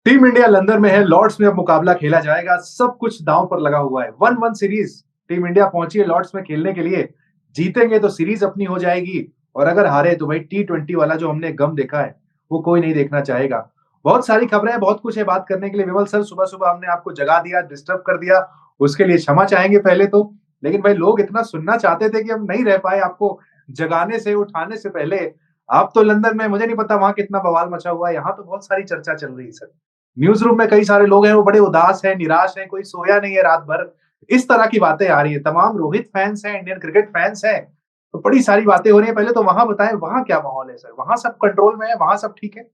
Team India London में है, Lord's में अब मुकाबला खेला जाएगा, सब कुछ दांव पर लगा हुआ है। 1-1 सीरीज टीम इंडिया पहुंची है लॉर्ड्स में खेलने के लिए। जीतेंगे तो सीरीज अपनी हो जाएगी और अगर हारे तो भाई टी20 वाला जो हमने गम देखा है, वो कोई नहीं देखना चाहेगा। बहुत सारी खबरें हैं, बहुत कुछ है बात करने के लिए। विमल सर, सुबह-सुबह हमने आपको जगा दिया, डिस्टर्ब कर दिया, उसके लिए क्षमा चाहेंगे पहले तो। लेकिन भाई लोग इतना सुनना चाहते थे कि हम नहीं रह पाए आपको जगाने से, उठाने से पहले। आप तो लंदन में, मुझे नहीं पता वहाँ कितना बवाल मचा हुआ है, यहाँ तो बहुत सारी चर्चा चल रही है सर। न्यूज़ रूम में कई सारे लोग हैं, वो बड़े उदास हैं, निराश हैं, कोई सोया नहीं है रात भर। इस तरह की बातें आ रही हैं। तमाम रोहित फैन्स हैं, इंडियन क्रिकेट फैन्स हैं, तो बड़ी सारी बातें हो रही हैं। पहले तो वहाँ बताएँ, वहाँ क्या माहौल है सर? वहाँ सब कंट्रोल में है, वहाँ सब ठीक है?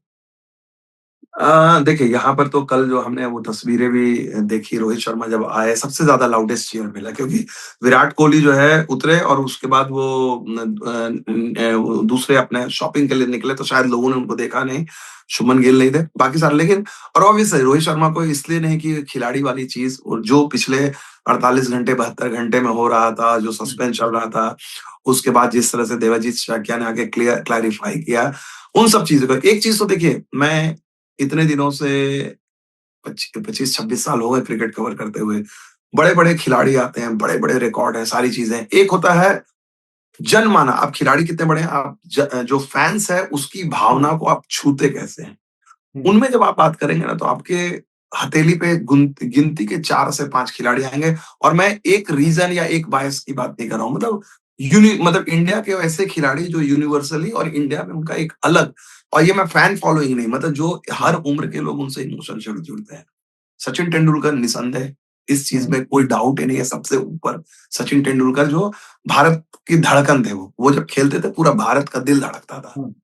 देखिए यहाँ पर तो कल जो हमने वो तस्वीरें भी देखी, रोहित शर्मा जब आए सबसे ज्यादा लाउडेस्ट चीयर मिला, क्योंकि विराट कोहली जो है उतरे और उसके बाद वो दूसरे अपने शॉपिंग के लिए निकले, तो शायद लोगों ने उनको देखा नहीं। शुभमन गिल नहीं थे, बाकी सारे, लेकिन और ऑब्वियसली रोहित शर्मा को इसलिए नहीं कि खिलाड़ी वाली चीज, और जो पिछले 48 घंटे 72 घंटे में हो रहा था, जो सस्पेंस चल रहा था, उसके बाद जिस तरह से देवाजीत शाक्या ने आके क्लैरिफाई किया, उन सब चीजों का। एक चीज तो देखिए, मैं इतने दिनों से 25-26 साल हो गए क्रिकेट कवर करते हुए। बड़े-बड़े खिलाड़ी आते हैं, बड़े-बड़े रिकॉर्ड हैं, सारी चीज़ें। एक होता है जनमानस, आप खिलाड़ी कितने बड़े हैं, आप जो फैन्स है उसकी हुँ, भावना को आप छूते कैसे हैं? हुँ, उनमें जब आप बात करेंगे ना, तो आपके हथेली पे गिनती के 4 से 5 खिलाड़ी आएँगे, और मैं एक रीज़न या एक बायस की बात नहीं कर रहा हूँ। मतलब इंडिया के वैसे खिलाड़ी जो यूनिवर्सली और इंडिया में उनका एक अलग, और ये मैं फैन फॉलोइंग नहीं, मतलब जो हर हुँ, उम्र के लोग उनसे इमोशन से जुड़ते हैं। सचिन तेंदुलकर निसंदेह, इस चीज़ हुँ, में कोई डाउट ही नहीं है, सबसे ऊपर। सचिन तेंदुलकर जो भारत की धड़कन थे वो। वो जब खेलते थे पूरा भारत का दिल धड़कता था। हुँ,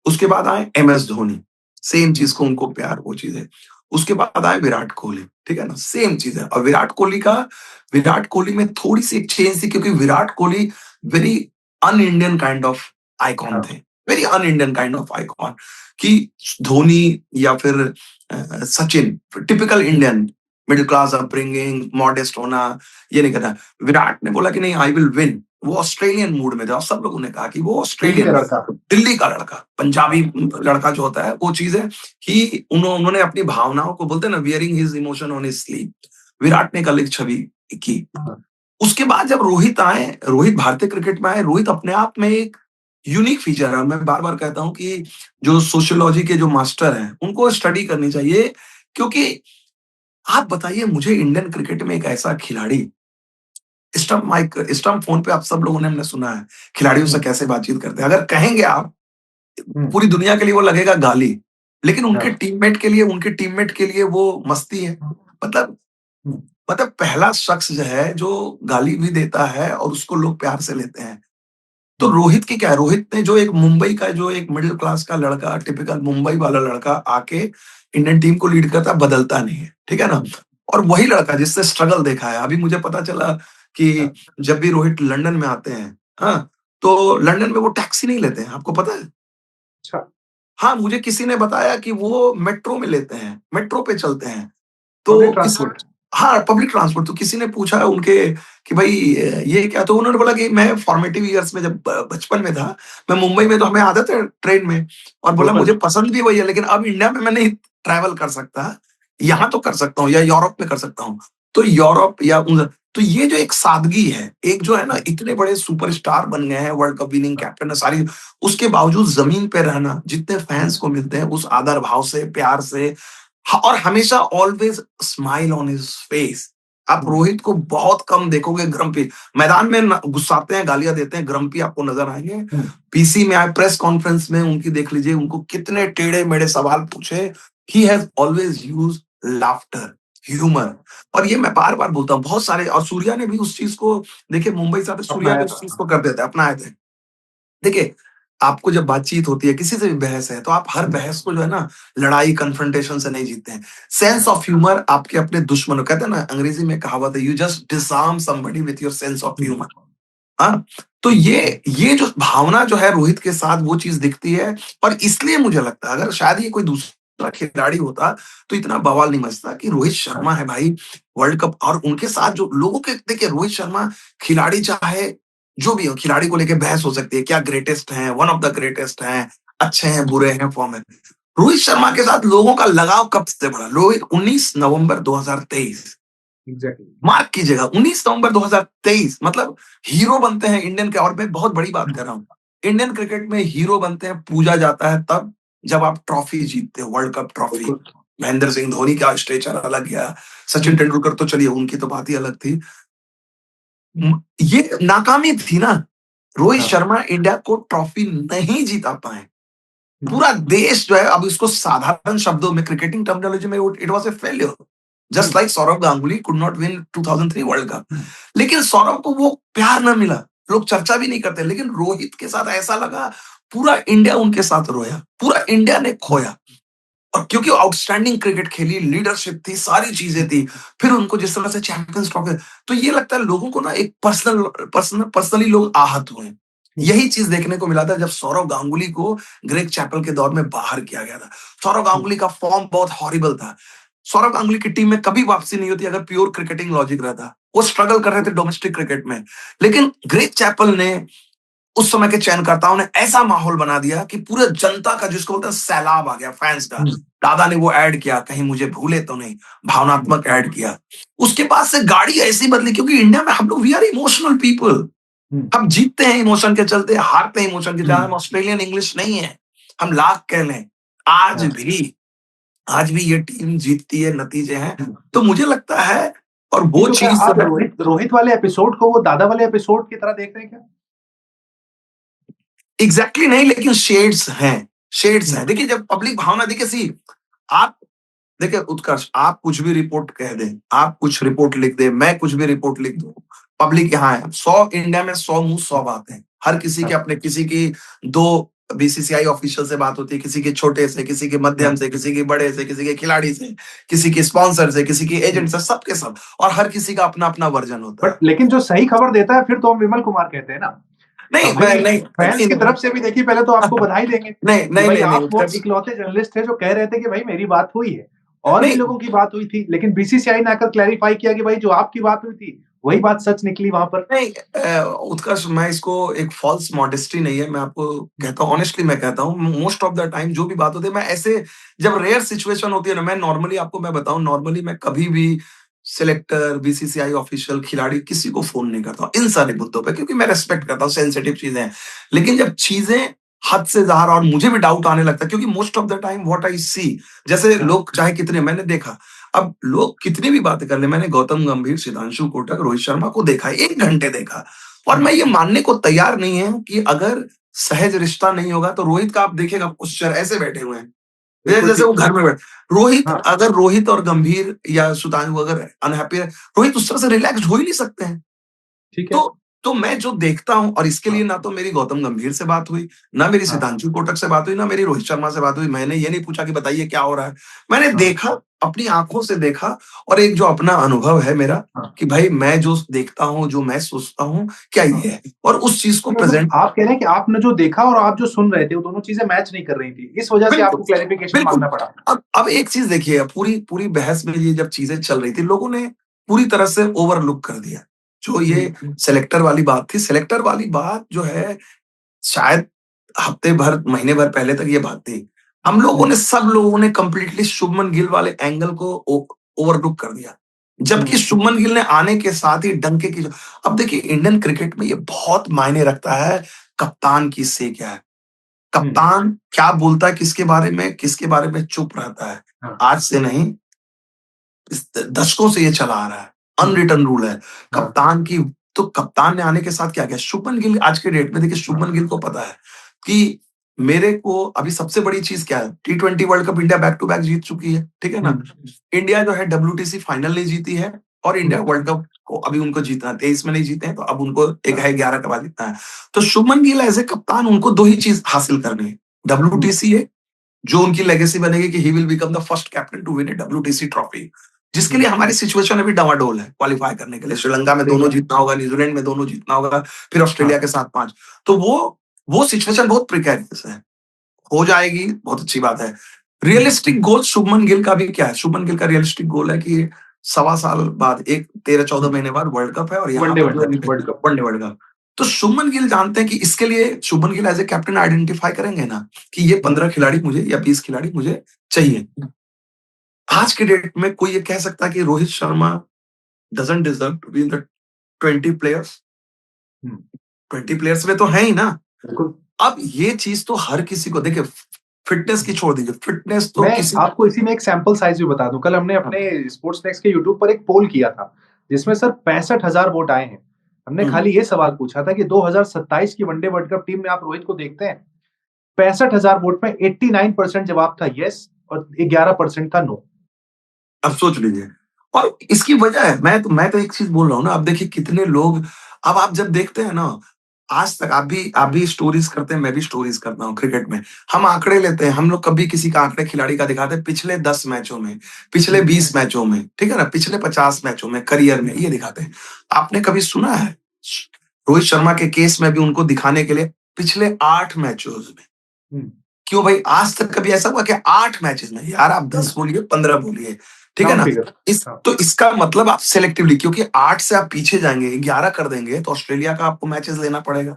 उसके बाद आए एमएस धोनी, सेम हुँ, चीज़ को उनको प्यार, वो चीज़ है। उसके बाद आए विराट कोहली, ठीक है ना? सेम चीज़ है, और विराट कोहली में थोड़ी-सी एक चेंज थी, क्योंकि Virat Kohli very un-Indian kind of icon हाँ, थे। Very un-Indian kind of icon, कि धोनी या फिर Sachin typical Indian, middle class upbringing, modest होना, ये नहीं करना। विराट ने बोला कि नहीं, आई विल विन। वो ऑस्ट्रेलियन मूड में थे, और सब लोगों ने कहा कि वो दिल्ली का ऑस्ट्रेलियन, लड़का। दिल्ली का लड़का, पंजाबी हाँ, लड़का जो होता है, वो चीज़ है कि उन्होंने अपनी भावनाओं को, बोलते हैं ना, wearing his emotion on his sleeve. Virat ने कल एक छवि की। हाँ, उसके बाद जब रोहित आए, रोहित भारतीय क्रिकेट में आए, रोहित अपने आप में एक यूनिक फीचर है। मैं बार-बार कहता हूँ कि जो सोशियोलॉजी के जो मास्टर हैं, उनको स्टडी करनी चाहिए, क्योंकि आप बताइए मुझे, इंडियन क्रिकेट में एक ऐसा खिलाड़ी, स्टंप फोन पे आप सब लोगों ने हमने सुना है, खिलाड़ियों से हुँ, कैसे बातचीत करते हैं। अगर कहेंगे आप, हुँ, पूरी दुनिया के लिए वो लगेगा गाली, लेकिन हाँ, उनके टीममेट के लिए वो मस्ती है। मतलब हुँ, मतलब पहला शख्स जो है, जो गाली भी देता है और उसको लोग प्यार से लेते हैं। तो हुँ, रोहित की क्या है, रोहित ने जो एक मुंबई का, जो एक मिडिल क्लास का लड़का, टिपिकल मुंबई वाला लड़का आके इंडियन टीम को लीड करता है, बदलता नहीं है, ठीक है ना? हुँ, और वही लड़का जिससे स्ट्रगल देखा है। अभी मुझे पता चला कि हाँ, जब भी रोहित लंदन में आते हैं, हाँ, तो लंदन में वो टैक्सी नहीं लेते हैं, आपको पता है? अच्छा, हाँ, मुझे किसी ने बताया कि वो मेट्रो में लेते हैं, मेट्रो पे चलते हैं। पब्लिक तो किसी, ट्रांसपोर्ट। हाँ, पब्लिक ट्रांसपोर्ट। तो किसी ने पूछा उनके कि भाई ये क्या? तो उन्होंने बोला कि मैं फॉर्मेटिव ईयर्स में, जब बचपन में था, मैं मुंबई में, तो हमें आदत है ट्रेन में, और बोला लोकल। मुझे पसंद भी वही है, लेकिन अब इंडिया में मैं नहीं ट्रैवल कर सकता। यहाँ तो कर सकता हूँ, या यूरोप में कर सकता हूँ। तो यूरोप या तो ये जो एक सादगी है, एक जो है ना, हुँ, इतने बड़े सुपरस्टार बन गए हैं, वर्ल्ड कप विनिंग हाँ, कैप्टन है सारी, उसके बावजूद जमीन पे रहना, जितने फैंस हुँ, को मिलते हैं उस आदर भाव से, प्यार से, और हमेशा always smile on his face. आप हुँ, रोहित को बहुत कम देखोगे ग्रम्पी। मैदान में गुस्साते हैं, गालियां देते हैं, ग्रम्पी आपको नजर आएंगे। हुँ, पीसी में आए, प्रेस कॉन्फ्रेंस में उनकी देख लीजिए, उनको कितने टेढ़े मेढ़े सवाल पूछे। He has always use laughter, humour. और ये मैं बार बार बोलता हूँ, बहुत सारे, और सूर्या ने भी उस चीज को, देखिए मुंबई से आते सूर्या भी अपनाया उस था। चीज को कर देते हैं, अपनाए थे। देखिए, आपको जब बातचीत होती है, किसी से भी बहस है, तो आप हर हुँ, बहस को जो है ना, लड़ाई, कन्फ्रंटेशन से नहीं जीतते हैं। सेंस हाँ, ऑफ ह्यूमर आपके अपने दुश्मनों, कहते हैं ना, अंग्रेजी में कहावत है, you just disarm somebody with your sense of hmm, humour. हाँ? तो ये जो भावना जो है रोहित के साथ, वो चीज़ दिखती है, और इसलिए मुझे लगता है, अगर शायद ये कोई दूसरा खिलाड़ी होता, तो इतना बवाल नहीं मचता, कि रोहित हाँ, शर्मा है भाई, वर्ल्ड कप, और उनके साथ जो लोगों के, देखिए रोहित शर्मा खिलाड़ी, चाहे जो भी हो, खिलाड़ी को लेके बहस हो सकती है, क्या ग्रेटेस्ट हैं, वन ऑफ द ग्रेटेस्ट हैं, अच्छे हैं, बुरे हैं, फॉर्म में। रोहित शर्मा के साथ लोगों का लगाव कब से बढ़ा? रोहित 19 नवंबर 2023, एग्जैक्टली। मार्क कीजिएगा 19 नवंबर 2023, मतलब हीरो बनते हैं इंडियन के, और मैं बहुत बड़ी बात कर रहा हूँ, इंडियन क्रिकेट में हीरो बनते हैं, पूजा जाता है तब जब आप ट्रॉफी जीतते हो, world cup trophy. Mahendra Singh Dhoni का स्ट्रेचर अलग गया, सचिन तेंदुलकर तो चलिए उनकी तो बात ही अलग थी। ये नाकामी थी ना, रोहित शर्मा इंडिया को ट्रॉफी नहीं जीता पाए, पूरा देश जो है, अब इसको साधारण शब्दों में क्रिकेटिंग टर्मिनोलॉजी में it was a failure, just like Sourav Ganguly could not win 2003 world cup. लेकिन सौरव को वो प्यार ना मिला, लोग चर्चा भी नहीं करते, लेकिन रोहित के साथ ऐसा लगा पूरा इंडिया उनके साथ रोया, पूरा इंडिया ने खोया। और क्योंकि आउटस्टैंडिंग क्रिकेट खेली, लीडरशिप थी, सारी चीजें थी, फिर उनको जिस तरह से चैंपियंस ट्रॉफी, तो ये लगता है लोगों को ना एक पर्सनली लोग आहत हुए। यही चीज देखने को मिला था जब सौरव गांगुली को ग्रेग चैपल के दौर में बाहर किया गया था। सौरव गांगुली का फॉर्म बहुत हॉरिबल था, सौरव गांगुली की टीम में कभी वापसी नहीं होती अगर प्योर क्रिकेटिंग लॉजिक रहता। वो स्ट्रगल कर रहे थे डोमेस्टिक क्रिकेट में, लेकिन ग्रेग चैपल ने, उस समय के चयनकर्ताओं ने ऐसा माहौल बना दिया कि पूरे जनता का, जिसको बोलते हैं सैलाब आ गया, फैंस का। दादा ने वो ऐड किया, कहीं मुझे भूले तो नहीं, भावनात्मक ऐड किया। उसके बाद से गाड़ी ऐसी बदली, क्योंकि इंडिया में हम लोग वी आर इमोशनल पीपल, हम जीतते हैं इमोशन के चलते, हारते हैं इमोशन के चलते। हम ऑस्ट्रेलियन इंग्लिश नहीं है, हम लाख कह लें, आज भी ये टीम जीतती है, नतीजे हैं। तो मुझे लगता है, और वो तो चीज आप रोहित वाले एपिसोड को वो दादा वाले एपिसोड की तरह देख रहे हैं क्या? एग्जैक्टली नहीं, लेकिन शेड्स हैं। देखिए, जब पब्लिक भावना देखिए, सी आप देखिए उत्कर्ष, आप कुछ भी रिपोर्ट कह दें, आप कुछ रिपोर्ट लिख दें, मैं कुछ भी रिपोर्ट लिख दूं, पब्लिक यहाँ है। 100 इंडिया में 100 मुंह 100 बातें, हर किसी के अपने, किसी की 2 बीसीसीआई ऑफिशियल से बात होती है, किसी के छोटे से, किसी के मध्यम से, किसी के बड़े से, किसी के खिलाड़ी से, किसी के स्पॉन्सर से, किसी के एजेंट से, सबके सब, और हर किसी का अपना अपना वर्जन होता है। लेकिन जो सही खबर देता है फिर तो हम विमल कुमार कहते हैं ना। नहीं, फैंस की तरफ से भी देखिए, पहले तो आपको बधाई देंगे। नहीं, आप वो इकलौते जर्नलिस्ट थे जो कह रहे थे कि भाई मेरी बात हुई है, और भी लोगों की बात हुई थी, लेकिन बीसीसीआई ने आकर क्लैरिफाई किया कि भाई जो आपकी बात हुई थी वही बात सच निकली वहां पर। नहीं उत्कर्ष, मैं इसको एक फॉल्स मॉडेस्टी नहीं है, मैं आपको कहता हूँ, ऑनेस्टली मैं कहता हूँ, मोस्ट ऑफ द टाइम जो भी बात होती है, मैं ऐसे, जब रेयर सिचुएशन होती है ना, मैं नॉर्मली आपको मैं बताऊं, नॉर्मली मैं कभी भी सिलेक्टर, बीसीसीआई ऑफिशियल, खिलाड़ी, किसी को फोन नहीं करता इन सारे मुद्दों पे, क्योंकि मैं रेस्पेक्ट करता हूँ, सेंसिटिव चीजें हैं। लेकिन जब चीजें हद से ज्यादा, और मुझे भी डाउट आने लगता है, क्योंकि most of the time what I see, जैसे लोग चाहे कितने, मैंने देखा, अब लोग कितनी भी बातें कर ले, मैंने गौतम गंभीर, सिद्धांशु कोटक, रोहित शर्मा को देखा, 1 घंटे देखा, और मैं ये मानने को तैयार नहीं है कि अगर सहज रिश्ता नहीं होगा तो रोहित का आप देखिएगा पोस्चर ऐसे बैठे हुए हैं, जैसे वो घर में बैठे। रोहित, अगर रोहित और गंभीर या सुधांशु अगर अनहैप्पी है, रोहित उस तरह से रिलैक्स हो ही नहीं सकते हैं। ठीक है। तो मैं जो देखता हूं, और इसके लिए ना तो मेरी गौतम गंभीर से बात हुई, ना मेरी सिद्धांशु कोटक से बात हुई, ना मेरी रोहित शर्मा से बात हुई, मैंने ये नहीं पूछा कि बताइए क्या हो रहा है, मैंने देखा, अपनी आंखों से देखा, और एक जो अपना अनुभव है मेरा, कि भाई मैं जो देखता हूं, जो मैं सोचता हूं, क्या ये है, और उस चीज को प्रेजेंट। आप कह रहे हैं कि आपने जो देखा और आप जो सुन रहे थे, वो दोनों चीजें मैच नहीं कर रही थी, इस वजह से आपको क्लैरिफिकेशन मांगना पड़ा। अब एक चीज देखिए, पूरी बहस में ये जब चीजें चल रही थी, लोगों ने पूरी तरह से ओवरलुक कर दिया जो ये सेलेक्टर वाली बात थी। सेलेक्टर वाली बात जो है, शायद हफ्ते भर, महीने भर पहले तक ये बात थी, हम लोगों ने, सब लोगों ने कंप्लीटली शुभमन गिल वाले एंगल को ओवरलुक कर दिया, जबकि शुभमन गिल ने आने के साथ ही डंके की, अब देखिए इंडियन क्रिकेट में ये बहुत मायने रखता है, कप्तान की से क्या है, कप्तान क्या बोलता है, किसके बारे में चुप रहता है। आज से नहीं, दशकों से ये चला आ रहा है, अनरिटन रूल है कप्तान की। तो कप्तान ने आने के साथ क्या किया, शुभमन गिल आज के डेट में, देखिए शुभमन गिल को पता है कि मेरे को अभी सबसे बड़ी चीज क्या है, T20 world cup India back to back जीत चुकी है, ठीक है ना। इंडिया जो है WTC फाइनल नहीं जीती है, और इंडिया वर्ल्ड कप को अभी उनको जीतना है, 23 में नहीं जीते हैं, तो अब उनको एक है 11 के बाद जीतना है। तो शुभमन गिल एज ए कप्तान, उनको 2 ही चीज हासिल करनी है, WTC है, जो उनकी लेगेसी बनेगी कि he will become the first captain to win a WTC trophy, जिसके लिए हमारी सिचुएशन अभी डावाडोल है क्वालिफाई करने के लिए। श्रीलंका में दोनों जीतना होगा, न्यूजीलैंड में दोनों जीतना होगा, फिर ऑस्ट्रेलिया के साथ 5। तो वो सिचुएशन बहुत प्रिकेरियस है, हो जाएगी, बहुत अच्छी बात है। रियलिस्टिक गोल शुभमन गिल का भी क्या है, शुभमन गिल का रियलिस्टिक गोल है कि 1.25 साल बाद, एक 13-14 महीने बाद वर्ल्ड कप है, और यहाँ पर वनडे वर्ल्ड कप, तो शुभमन गिल जानते हैं कि इसके लिए Shubman Gill as a captain identify करेंगे ना कि ये 15 खिलाड़ी मुझे या 20 खिलाड़ी मुझे चाहिए। आज के डेट में कोई ये कह सकता है कि Rohit Sharma doesn't deserve to be in the 20 players? 20 players में तो है ही ना। बिल्कुल। अब ये चीज तो हर किसी को देखिए, फिटनेस की छोड़ दीजिए, फिटनेस तो मैं किसी आपको इसी में एक सैंपल साइज भी बता दूं, कल हमने अपने स्पोर्ट्स नेक्स्ट के यूट्यूब पर एक पोल किया था जिसमें सर 65,000 वोट आए हैं। हमने खाली ये सवाल पूछा था कि 2027 की वनडे वर्ल्ड कप टीम में आप रोहित को देखते हैं? 65,000 वोट में 89% जवाब था यस और 11% था नो। अब सोच लीजिए। और इसकी वजह है, मैं तो एक चीज बोल रहा हूँ ना, अब देखिए कितने लोग, अब आप जब देखते हैं ना, आज तक आप भी स्टोरीज करते हैं, मैं भी स्टोरीज करता हूँ क्रिकेट में। हम आंकड़े लेते हैं, हम लोग कभी किसी का आंकड़े खिलाड़ी का दिखाते हैं पिछले 10 मैचों में, पिछले 20 मैचों में, ठीक है ना, पिछले 50 मैचों में, करियर में, ये दिखाते हैं। आपने कभी सुना है रोहित शर्मा के केस में भी उनको दिखाने के लिए पिछले 8 मैचों में? क्यों भाई, आज तक कभी ऐसा हुआ कि 8 मैचेस में? यार आप 10 बोलिए, 15 बोलिए, ठीक है राउंड ना। फिगर। तो इसका मतलब आप सेलेक्टिवली, क्योंकि 8 से आप पीछे जाएंगे, 11 कर देंगे, तो ऑस्ट्रेलिया का आपको मैचेस लेना पड़ेगा,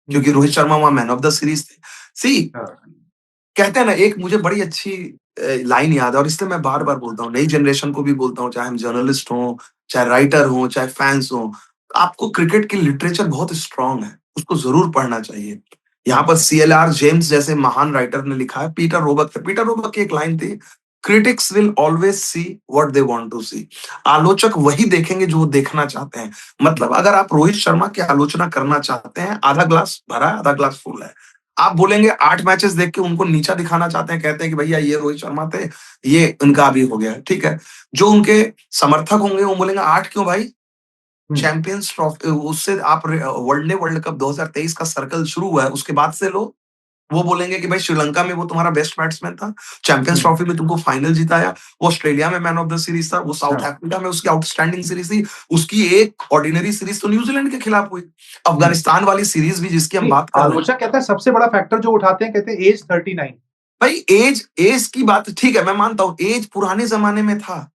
क्योंकि रोहित शर्मा वहां मैन ऑफ द सीरीज थे। सी, कहते हैं ना, एक मुझे बड़ी अच्छी लाइन याद है, और इसलिए मैं बार बार बोलता हूँ, नई जनरेशन को भी बोलता हूँ, चाहे हम जर्नलिस्ट हों, चाहे राइटर हों, चाहे फैंस हों, आपको क्रिकेट की लिटरेचर बहुत स्ट्रांग है, उसको जरूर पढ़ना चाहिए। यहाँ पर CLR जेम्स जैसे महान राइटर ने लिखा है, पीटर रोबक की एक लाइन थी, critics will always see what they want to see. आलोचक वही देखेंगे जो वो देखना चाहते हैं। मतलब अगर आप रोहित शर्मा की आलोचना करना चाहते हैं, आधा ग्लास भरा है, आधा ग्लास फुल है। आप बोलेंगे 8 मैचेस देख के उनको नीचा दिखाना चाहते हैं, कहते हैं कि भैया ये रोहित शर्मा थे, ये इनका भी हो गया, ठीक है। जो उनके समर्थक होंगे वो बोलेंगे 8 क्यों भाई, चैंपियंस ट्रॉफी, उससे आप वनडे वर्ल्ड कप 2023 का सर्कल शुरू हुआ है, उसके बाद से लो। वो बोलेंगे कि भाई श्रीलंका में वो तुम्हारा बेस्ट बैट्समैन था, चैंपियंस ट्रॉफी में तुमको फाइनल जिताया, वो ऑस्ट्रेलिया में मैन ऑफ द सीरीज था, वो साउथ अफ्रीका में उसकी आउटस्टैंडिंग सीरीज थी, उसकी एक ऑर्डिनरी सीरीज तो न्यूजीलैंड के खिलाफ हुई, अफगानिस्तान वाली सीरीज भी जिसकी हम बात कर रहे हैं। आलोचक कहता है सबसे बड़ा फैक्टर जो उठाते हैं, कहते हैं एज 39। भाई एज की बात ठीक है, मैं मानता हूं एज पुराने जमाने में था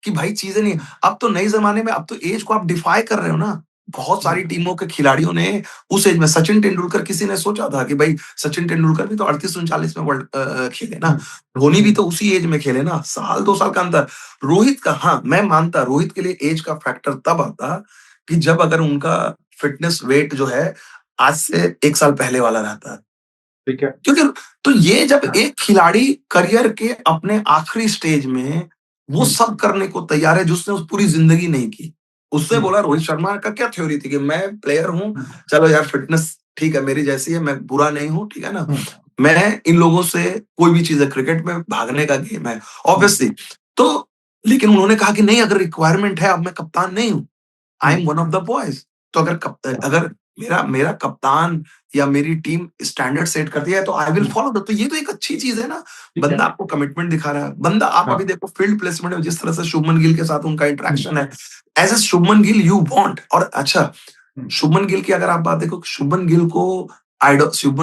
कि भाई चीजें नहीं, अब तो नए जमाने में, अब तो एज को आप डिफाई कर रहे हो ना। बहुत सारी टीमों के खिलाड़ियों ने उस एज में, सचिन तेंदुलकर, किसी ने सोचा था कि भाई सचिन तेंदुलकर भी तो 38-39 में वर्ल्ड खेले ना, धोनी भी तो उसी एज में खेले ना, साल 2 साल का अंतर। रोहित का, हाँ मैं मानता, रोहित के लिए एज का फैक्टर तब आता कि जब अगर उनका फिटनेस वेट जो है आज से 1 साल पहले वाला रहता, ठीक है। क्योंकि तो ये जब एक खिलाड़ी करियर के अपने आखिरी स्टेज में वो सब करने को तैयार है जो उसने उस पूरी जिंदगी नहीं की। उसने बोला, रोहित शर्मा का क्या थ्योरी थी कि मैं प्लेयर हूं, चलो यार फिटनेस ठीक है मेरी जैसी है, मैं बुरा नहीं हूं, ठीक है ना, मैं इन लोगों से, कोई भी चीज है, क्रिकेट में भागने का गेम है ऑब्वियसली। तो लेकिन उन्होंने कहा कि नहीं, अगर रिक्वायरमेंट है, अब मैं कप्तान नहीं हूं, I am one of the boys. तो अगर मेरा मेरा कप्तान या मेरी टीम स्टैंडर्ड सेट करती है तो आई विल फॉलो दैट। तो ये तो एक अच्छी चीज है ना, बंदा आपको कमिटमेंट दिखा रहा है। बंदा, आप अभी देखो फील्ड प्लेसमेंट में जिस तरह से शुभमन गिल के साथ उनका इंटरेक्शन है, as a Shubman Gill you want. और अच्छा, शुभमन गिल की अगर आप बात देखो, शुभमन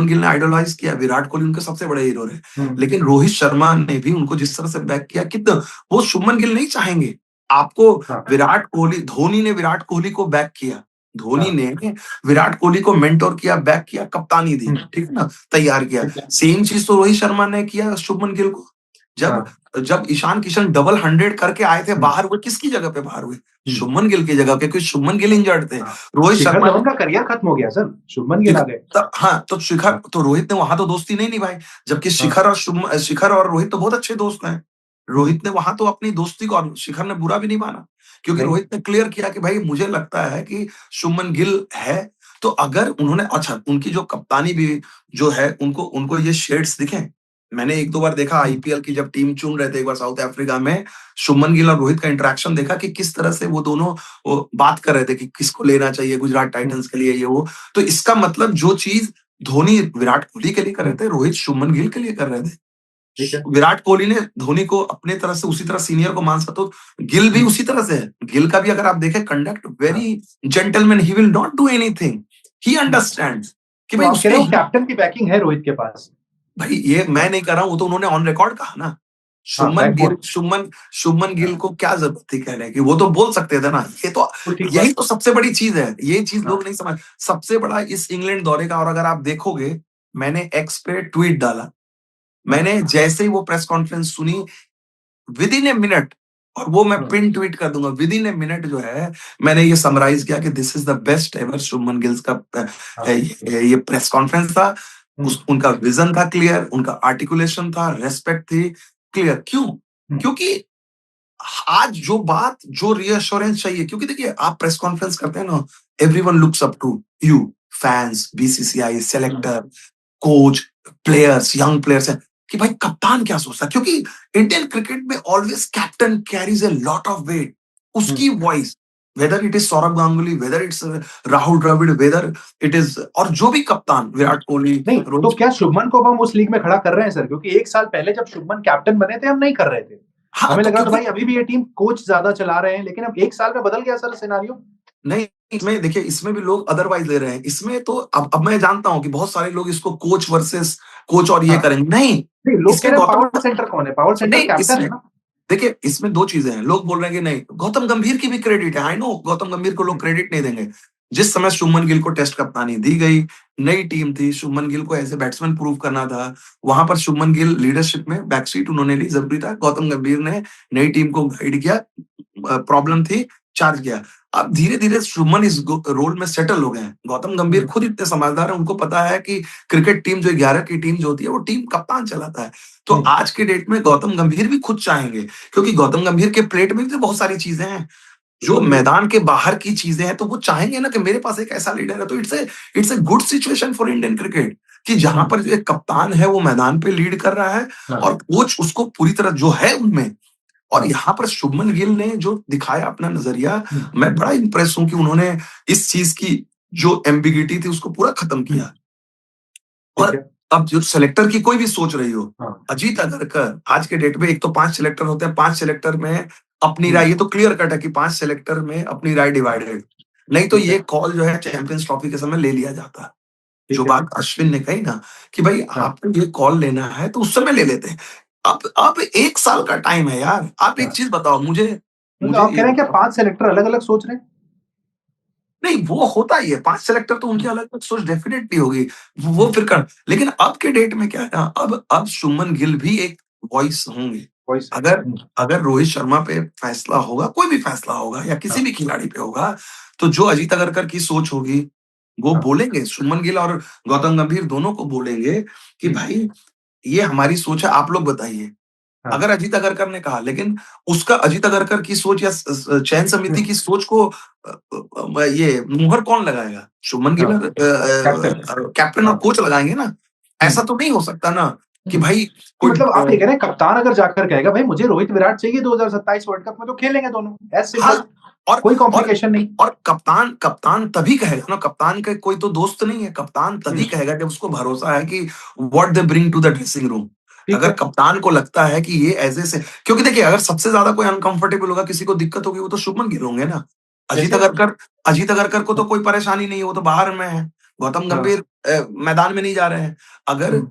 गिल ने आइडोलाइज किया, विराट कोहली उनके सबसे बड़े हीरो रहे, लेकिन रोहित शर्मा ने भी उनको जिस तरह से बैक किया, कितना वो शुभमन गिल नहीं चाहेंगे आपको। विराट कोहली, धोनी ने विराट कोहली को बैक किया, धोनी ने विराट कोहली को मेंटोर किया, बैक किया, कप्तानी दी, ठीक है ना, तैयार किया। सेम चीज तो रोहित शर्मा ने किया शुभमन गिल को। जब जब ईशान किशन डबल 100 करके आए थे, बाहर हुए, किसकी जगह पे बाहर हुए? शुभमन गिल की जगह पे, क्योंकि शुभमन गिल इंजर्ड थे। रोहित शर्मा का करियर खत्म हो गया सर, शुभमन गिल आ गए। हाँ, तो शिखर, तो रोहित ने वहां तो दोस्ती नहीं निभाई, जबकि शिखर और रोहित तो बहुत अच्छे दोस्त हैं। रोहित ने वहां तो अपनी दोस्ती को, और शिखर ने बुरा भी नहीं माना, क्योंकि रोहित ने क्लियर किया कि भाई मुझे लगता है कि शुभमन गिल है। तो अगर उन्होंने, अच्छा उनकी जो कप्तानी भी जो है, उनको उनको ये शेड्स दिखे। मैंने 1-2 बार देखा IPL की जब टीम चुन रहे थे, एक बार साउथ अफ्रीका में, शुभमन गिल और रोहित का इंटरेक्शन देखा कि किस तरह से वो दोनों बात कर रहे थे कि किसको लेना चाहिए गुजरात टाइटंस के लिए, ये वो। तो इसका मतलब जो चीज धोनी विराट कोहली के लिए कर रहे थे, रोहित शुभमन गिल के लिए कर रहे थे। विराट कोहली ने धोनी को अपने तरह से उसी तरह सीनियर को मान सकते, तो गिल भी उसी तरह से है। गिल का भी अगर आप देखें conduct, very gentleman, he will not do anything, he understands कि भाई उसके कैप्टन की बैकिंग है रोहित के पास। भाई ये मैं नहीं कर रहा हूं, वो तो उन्होंने ऑन रिकॉर्ड कहा ना बैकबोन शुभमन गिल को क्या जरूरत थी कहने की, वो तो बोल सकते थे ना। ठीक यही बात। तो सबसे बड़ी चीज है, ये चीज हाँ, लोग नहीं समझ। सबसे बड़ा इस इंग्लैंड दौरे का, और अगर आप देखोगे, मैंने एक्स पे ट्वीट डाला, मैंने जैसे ही वो प्रेस कॉन्फ्रेंस सुनी, विद इन ए मिनट, और वो मैं पिन ट्वीट कर दूंगा, विद इन ए मिनट जो है मैंने ये समराइज किया कि this is the best ever Shubman gills का ये प्रेस कॉन्फ्रेंस था। उनका विजन था क्लियर, उनका आर्टिकुलेशन था, रेस्पेक्ट थी क्लियर। क्यों? क्योंकि आज जो बात, जो रीअश्योरेंस चाहिए, क्योंकि देखिए आप प्रेस कॉन्फ्रेंस करते हैं ना, everyone looks up to you, fans, BCCI, selector, coach, players, young players है कि भाई कप्तान क्या सोचता है, क्योंकि इंडियन क्रिकेट में always captain carries a lot of weight. उसकी voice, whether it is Sourav Ganguly, whether it's Rahul Dravid, whether it is, और जो भी कप्तान, विराट कोहली, नहीं तो क्या शुभमन को अब हम उस लीग में खड़ा कर रहे हैं सर? क्योंकि एक साल पहले जब शुभमन कैप्टन बने थे हम नहीं कर रहे थे। हाँ, हमें तो लग रहा था क्योंकि भाई अभी भी ये टीम कोच ज्यादा चला रहे हैं, लेकिन अब एक साल में बदल गया सर सिनारियो। नहीं, इसमें देखिए, इसमें भी लोग अदरवाइज ले रहे हैं। इसमें तो अब मैं जानता हूं कि बहुत सारे लोग इसको कोच वर्सेस कोच और ये हाँ, करेंगे, नहीं। नहीं लोग कह इसमें रहे हैं गौतम, पावर सेंटर कौन है? पावर सेंटर नहीं, कैप्टन है इसमें ना। देखिए, इसमें दो चीजें हैं। लोग बोल रहे हैं कि नहीं, गौतम गंभीर की भी क्रेडिट है। आई नो गौतम गंभीर को लोग क्रेडिट नहीं देंगे। जिस समय शुभमन गिल को टेस्ट कप्तानी दी गई, नई टीम थी, शुभमन गिल को एज ए बैट्समैन प्रूव करना था, वहां पर शुभमन गिल लीडरशिप में बैकसीट उन्होंने ली, जरूरी था। गौतम गंभीर ने नई टीम को गाइड किया, प्रॉब्लम थी, चार्ज किया। अब धीरे धीरे शुभमन इस रोल में सेटल हो गए हैं। गौतम गंभीर खुद इतने समझदार है, उनको पता है कि क्रिकेट टीम जो 11 की टीम जो होती है, वो टीम कप्तान चलाता है। तो आज के डेट में गौतम गंभीर भी खुद चाहेंगे, क्योंकि गौतम गंभीर के प्लेट में भी तो बहुत सारी चीजें हैं जो मैदान के बाहर की चीजें हैं, तो वो चाहेंगे ना कि मेरे पास एक ऐसा लीडर है। तो it's a good situation for Indian cricket, कि जहां पर जो एक कप्तान है वो मैदान पे लीड कर रहा है, और कोच उसको पूरी तरह जो है उनमें। और यहाँ पर शुभमन गिल ने जो दिखाया अपना नजरिया, मैं बड़ा इंप्रेस हूं कि उन्होंने इस चीज की जो एम्बिगिटी थी उसको पूरा खत्म किया। और अब जो सेलेक्टर की कोई भी सोच रही हो, अजीत अगरकर आज के डेट में, एक तो 5 सेलेक्टर होते हैं, 5 सेलेक्टर में अपनी राय, ये तो क्लियर कट है कि 5 सेलेक्टर में अपनी राय डिवाइडेड। नहीं तो ये कॉल जो है चैंपियंस ट्रॉफी के समय ले लिया जाता। जो बात अश्विन ने कही ना कि भाई आपको ये कॉल लेना है तो उस समय ले लेते हैं। अब 1 साल का टाइम है यार। आप एक चीज बताओ मुझे, तो आप कह रहे हैं कि 5 सेलेक्टर अलग अलग सोच रहे हैं? नहीं, वो होता ही है। 5 सेलेक्टर तो उनकी अलग अलग सोच डेफिनेटली होगी, वो फिर कर। लेकिन अब के डेट में क्या है ना, अब शुभमन गिल भी एक वॉइस होंगे। अगर अगर रोहित शर्मा पे फैसला होगा, कोई भी फैसला होगा, या किसी भी खिलाड़ी पे होगा, तो जो अजीत अगरकर की सोच होगी वो बोलेंगे। शुभमन गिल और गौतम गंभीर दोनों को बोलेंगे कि भाई ये हमारी सोच है, आप लोग बताइए। अगर अजीत अगरकर ने कहा, लेकिन उसका अजीत अगरकर की सोच या चयन समिति की सोच को ये मुहर कौन लगाएगा? शुभमन गिल कैप्टन और कोच लगाएंगे ना। ऐसा तो नहीं हो सकता ना कि भाई तो मतलब आप ये कह रहे हैं कप्तान अगर जाकर कहेगा भाई मुझे रोहित विराट चाहिए 2027 वर्ल्ड कप में, तो खेलेंगे दोनों, एज सिंपल। और कोई कॉम्प्लिकेशन नहीं। और कप्तान तभी कहेगा ना, कप्तान का कोई तो दोस्त नहीं है। कप्तान तभी कहेगा जब उसको भरोसा है कि what they bring to the dressing room. अगर कप्तान को लगता है कि ये ऐसे से, क्योंकि देखिए अगर सबसे ज्यादा कोई अनकंफर्टेबल होगा, किसी को दिक्कत होगी, वो तो शुभमन गिल होंगे ना। अजीत अगरकर को तो कोई परेशानी नहीं है, वो तो बाहर में है। गौतम गंभीर मैदान में नहीं जा रहे हैं। अगर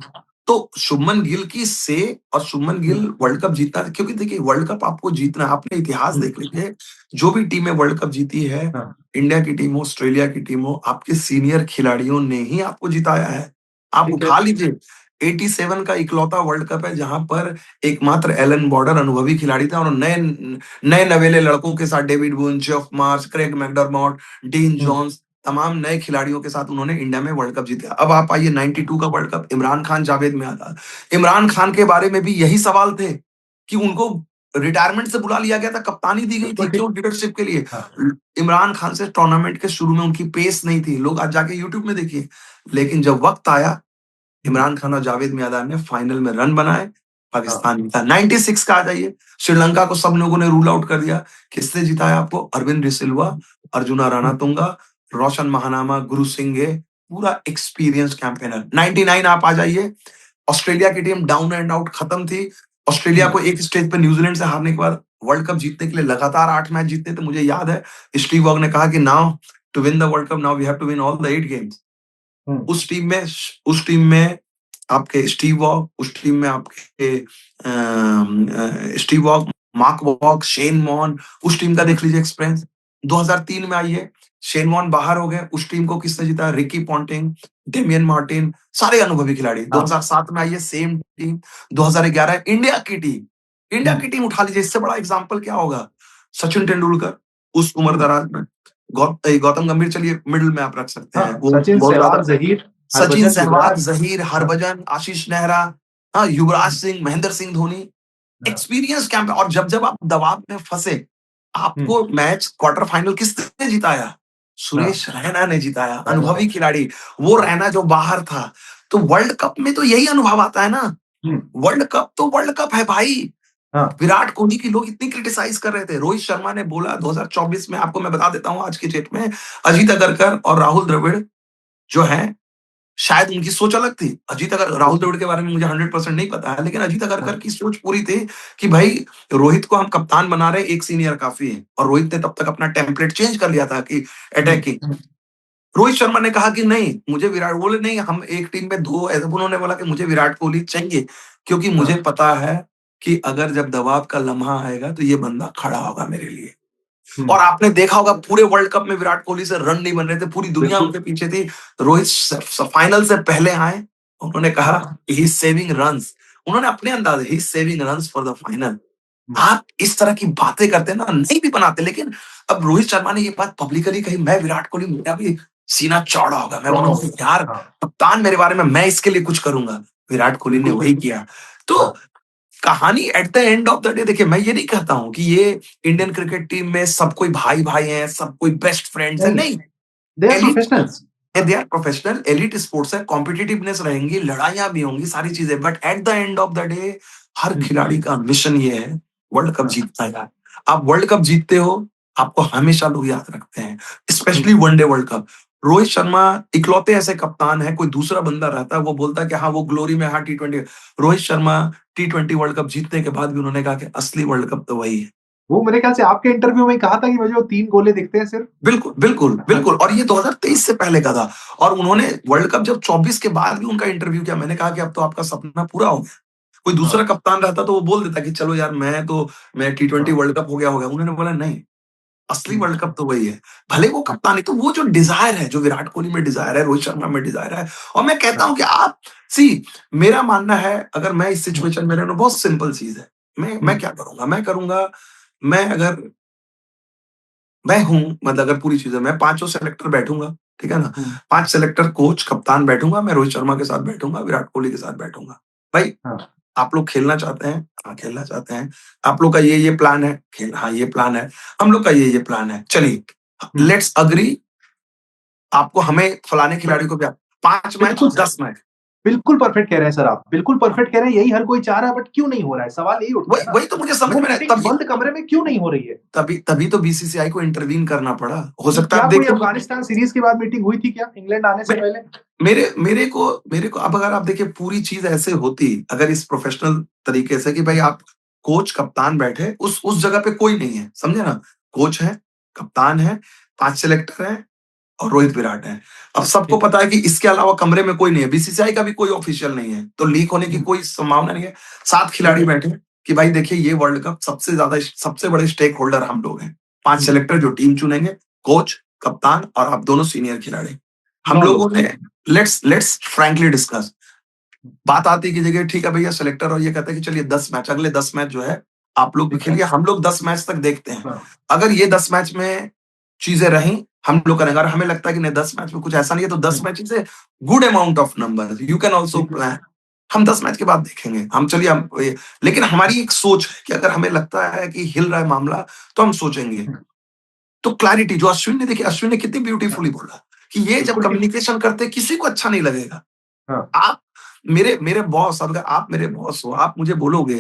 तो शुभमन गिल की से, और शुभमन गिल वर्ल्ड कप जीतना, क्योंकि देखिए वर्ल्ड कप आपको जीतना, आपने इतिहास देख लीजिए, जो भी टीमें वर्ल्ड कप जीती है, इंडिया की टीम हो, ऑस्ट्रेलिया की टीम हो, आपके सीनियर खिलाड़ियों ने ही आपको जिताया है। आप उठा लीजिए, 87 का इकलौता वर्ल्ड कप है जहां पर एकमात्र एलन बॉर्डर अनुभवी खिलाड़ी था, और नए नए नवेले लड़कों के साथ, David Boon, Geoff Marsh, Craig McDermott, Dean Jones, तमाम नए खिलाड़ियों के साथ उन्होंने इंडिया में वर्ल्ड कप जीता। अब आप आइए 92 का वर्ल्ड कप, इमरान खान, जावेद मियांदाद। इमरान खान के बारे में भी यही सवाल थे कि उनको रिटायरमेंट से बुला लिया गया था, कप्तानी दी गई थी, क्यों? लीडरशिप के लिए। इमरान खान से टूर्नामेंट के शुरू में उनकी पेस नहीं थी, लोग आज जाके यूट्यूब में देखिए। लेकिन जब वक्त आया, इमरान खान और जावेद मियांदाद ने फाइनल में रन बनाए, पाकिस्तान जीता। 96 का आ जाइए, श्रीलंका को सब लोगों ने रूल आउट कर दिया। किसने जिताया आपको? अरविंद डिसिल्वा, अर्जुना राणातुंगा, रोशन महानामा, गुरु सिंघे, पूरा एक्सपीरियंस कैंपेनर। 99 आप आ जाइए, ऑस्ट्रेलिया की टीम डाउन एंड आउट खत्म थी। ऑस्ट्रेलिया को एक स्टेज पे न्यूजीलैंड से हारने के बाद वर्ल्ड कप जीतने के लिए लगातार 8 मैच जीतने थे। मुझे याद है स्टीव वॉग ने कहा कि now to win the world cup, now we have to win all the 8 games. उस टीम में आपके स्टीव वॉग, उस टीम में आपके Steve Waugh, Mark Waugh, Shane Warne, उस टीम का देख लीजिए एक्सपीरियंस। 2003 में आइए, शेन वॉन बाहर हो गए, उस टीम को किसने जीता? रिकी पॉन्टिंग, डेमियन मार्टिन, सारे अनुभवी खिलाड़ी। हाँ। 2007 में आइए, सेम टीम। 2011 इंडिया की टीम, इंडिया की टीम उठा लीजिए, इससे बड़ा एग्जाम्पल क्या होगा? सचिन तेंदुलकर उस उम्र दराज में, गौतम गंभीर चलिए मिडिल में आप रख सकते हाँ, हैं, वो सचिन, बहुत सहवाग, ज्यादा। जहीर, सचिन, हरभजन, सहवाग, युवराज। जहीर, हाँ। हरभजन, आशीष नेहरा, हाँ, युवराज सिंह, महेंद्र सिंह धोनी, हाँ। Experience camp. और जब जब आप दबाव में फंसे, हम्म। आपको मैच क्वार्टर फाइनल किसने जिताया? हाँ। सुरेश रैना ने जिताया, हाँ। अनुभवी खिलाड़ी। वो हाँ। रैना जो बाहर था, तो वर्ल्ड कप में तो यही अनुभव आता है ना। हम्म। वर्ल्ड कप तो वर्ल्ड कप है भाई। हाँ। विराट कोहली की लोग इतनी क्रिटिसाइज कर रहे थे, रोहित शर्मा ने बोला 2024 में, आपको मैं बता देता हूं आज की डेट में, अजीत अगरकर और राहुल द्रविड़ जो है, शायद उनकी सोच अलग थी। अजीत अगर राहुल द्रविड़ के बारे में मुझे 100% नहीं पता है, लेकिन अजीत अगरकर हाँ। की सोच पूरी थी कि भाई रोहित को हम कप्तान बना रहे हैं, एक सीनियर काफी है। और रोहित ने तब तक अपना टेम्पलेट चेंज कर लिया था कि अटैकिंग। हम्म। रोहित शर्मा ने कहा कि नहीं, मुझे विराट, बोले नहीं, हम एक टीम में दो, ऐसा उन्होंने बोला कि मुझे विराट कोहली चाहिए, क्योंकि मुझे हाँ। पता है कि अगर जब दबाव का लम्हा आएगा तो ये बंदा खड़ा होगा मेरे लिए। हम्म। और आपने देखा होगा पूरे वर्ल्ड कप में विराट कोहली से रन नहीं बन रहे थे, पूरी दुनिया बिल्कुल। उनके पीछे थी। रोहित फाइनल से पहले आए, उन्होंने कहा हाँ। ही इज सेविंग रन्स, उन्होंने अपने अंदाज, he is saving runs for the final. हम्म। आप इस तरह की बातें करते हैं ना, नहीं भी बनाते, लेकिन अब रोहित शर्मा ने ये बात पब्लिकली कही, मैं विराट कोहली, मेरा भी सीना चौड़ा होगा, मैं बोलूंगा यार हाँ। कप्तान मेरे बारे में, मैं इसके लिए कुछ करूंगा। विराट कोहली ने बिल्कुल वही सही। किया। तो हाँ। कहानी eight the end of the day, देखिए मैं ये नहीं कहता हूं कि ये इंडियन क्रिकेट टीम में सब कोई भाई भाई हैं, सब कोई बेस्ट फ्रेंड्स है, नहीं, नहीं। They are elite, professionals. They are professional, elite sports है, कॉम्पिटिटिवनेस रहेंगी, लड़ाइयां भी होंगी, सारी चीजें, but at the end of the day हर खिलाड़ी का मिशन ये है, वर्ल्ड कप जीतना है। आप वर्ल्ड कप जीतते हो, आपको हमेशा लोग याद रखते हैं, specially one day world cup. Rohit Sharma इकलौते ऐसे कप्तान है, कोई दूसरा बंदा रहता है वो बोलता है कि हाँ वो ग्लोरी में, हाँ T20। Rohit Sharma T20 world cup जीतने के बाद भी उन्होंने कहा कि असली वर्ल्ड कप तो वही है। वो मेरे ख्याल से आपके इंटरव्यू में ही कहा था कि मुझे वो 3 गोले दिखते हैं सिर्फ। बिल्कुल, बिल्कुल, हाँ। बिल्कुल। और ये 2023 से पहले का था। और उन्होंने वर्ल्ड कप जब 24 के बाद भी उनका इंटरव्यू किया, मैंने कहा कि अब तो आपका सपना पूरा हो गया। कोई दूसरा हाँ। कप्तान रहता तो वो बोल देता कि चलो यार मैं T20 हाँ। वर्ल्ड कप हो गया होगा। उन्होंने बोला नहीं, असली हम्म। वर्ल्ड कप तो वही है। भले वो कप्तान है, तो वो जो डिजायर है, जो विराट कोहली में डिजायर है, रोहित शर्मा में डिजायर है। और मैं कहता हूं कि आप सी, मेरा मानना है, अगर मैं इस सिचुएशन में रहूं, बहुत सिंपल चीज है। मैं क्या करूंगा? मैं अगर मैं हूँ, मतलब अगर पूरी चीजें, मैं पांचों सेलेक्टर बैठूंगा, ठीक है ना, हम्म। 5 सेलेक्टर, कोच, कप्तान बैठूंगा, मैं रोहित शर्मा के साथ बैठूंगा, विराट कोहली के साथ बैठूंगा। भाई हाँ। आप लोग खेलना चाहते हैं? हाँ, खेलना चाहते हैं। आप लोग का ये प्लान है, खेल, हाँ ये प्लान है। हम लोग का ये प्लान है, चलिए हम्म। Let's agree. आपको, हमें फलाने खिलाड़ी को क्या, 5 मैच, बिल्कुल, 10 मैच। बिल्कुल परफेक्ट कह रहे हैं सर आप, बिल्कुल परफेक्ट कह रहे हैं, यही हर कोई चाह रहा है, बट क्यों नहीं हो रहा है? सवाल यही उठता है वही ना। वही तो मुझे समझ वो में नहीं, मीटिंग तभी बंद कमरे में क्यों नहीं हो रही है? तभी तभी तो बीसीसीआई को इंटरवीन करना पड़ा। हो सकता है क्या आप कोई देखिए, अफगानिस्तान सीरीज के बाद मीटिंग हुई थी क्या, इंग्लैंड आने से पहले? मेरे को अब अगर आप देखिए पूरी चीज ऐसे होती, अगर इस प्रोफेशनल तरीके से कि भाई आप कोच कप्तान बैठे, उस जगह पे कोई नहीं है, समझे ना। कोच है, कप्तान है, 5 सिलेक्टर है, और रोहित विराट है। अब सबको ठीक। पता है कि इसके अलावा कमरे में कोई नहीं है, बीसीसीआई का भी कोई ऑफिशियल नहीं है, तो लीक होने की हम्म। कोई संभावना नहीं है। 7 खिलाड़ी बैठे कि भाई देखिए ये वर्ल्ड कप सबसे बड़े स्टेक होल्डर हम लोग हैं। 5 हम्म। सिलेक्टर जो टीम चुनेंगे, कोच, कप्तान और आप दोनों सीनियर खिलाड़ी। हम 9 लोगों लोग। ने, लेट्स फ्रैंकली डिस्कस। बात आती की जगह, ठीक है भैया सिलेक्टर, और ये कहता है कि चलिए 10 मैच, अगले 10 मैच जो है आप लोग भी ठीक है। खेलिए, हम लोग 10 मैच तक देखते हैं। हाँ। अगर ये 10 मैच में चीजें रही, हम लोग करेंगे। अगर हमें लगता है कि नहीं 10 मैच में कुछ ऐसा नहीं है, तो 10 match is a good amount of number, you can also ठीक है। प्लान। हम 10 मैच के बाद देखेंगे, हम चलिए लेकिन हमारी एक सोच है कि अगर हमें लगता है कि हिल रहा है मामला, तो हम सोचेंगे। तो क्लैरिटी जो अश्विन ने देखी, अश्विन ने कितनी ब्यूटीफुली बोला कि ये जब बिल्कुल ठीक। कम्युनिकेशन करते किसी को अच्छा नहीं लगेगा। हाँ। आप मेरे मेरे बॉस, अगर आप मेरे बॉस हो, आप मुझे बोलोगे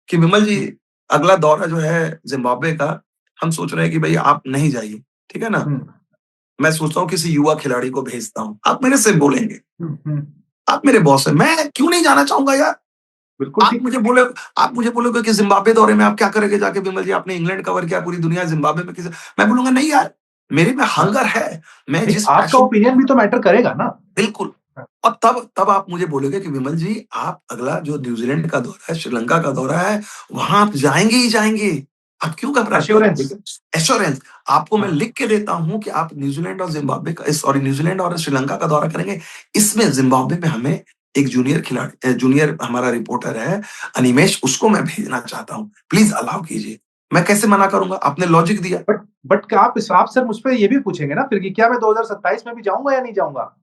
कि विमल जी अगला दौरा जो है जिम्बाब्वे का, हम सोच रहे हैं कि भाई आप नहीं जाइए, ठीक है ना। हम्म। मैं सोचता हूँ किसी युवा खिलाड़ी को भेजता हूँ, आप मेरे से बोलेंगे, हम्म। आप मेरे बॉस है, मैं क्यों नहीं जाना चाहूंगा यार। बिल्कुल आप ठीक। मुझे बोले, आप मुझे बोलोगे कि जिम्बाब्वे दौरे में आप क्या करेंगे जाके, विमल जी आपने इंग्लैंड कवर किया, पूरी दुनिया, जिम्बाब्वे में किसी, मैं बोलूंगा नहीं यार, मेरे में हाँ। हंगर है, मैं नहीं, जिस आपका पैशन, ओपिनियन भी तो मैटर करेगा ना। बिल्कुल, हाँ, और तब तब आप मुझे बोलोगे कि विमल जी, आप अगला जो न्यूज़ीलैंड का दौरा है, श्रीलंका का दौरा है, वहाँ आप जाएँगे ही जाएँगे। आप क्यों घबराते हैं? एश्योरेंस। देखिए, एश्योरेंस आपको मैं हाँ, लिख के देता हूँ कि आप न्यूज़ीलैंड और श्रीलंका का दौरा करेंगे। इसमें ज़िम्बाब्वे में हमें एक जूनियर हमारा रिपोर्टर है, अनिमेष, उसको मैं भेजना चाहता हूँ। प्लीज़ अलाउ कीजिए। मैं कैसे मना करूँगा? आपने लॉजिक दिया। बट क्या आप सर मुझ पे ये भी पूछेंगे ना फिर कि क्या मैं 2027 में भी जाऊँगा या नहीं जाऊँगा?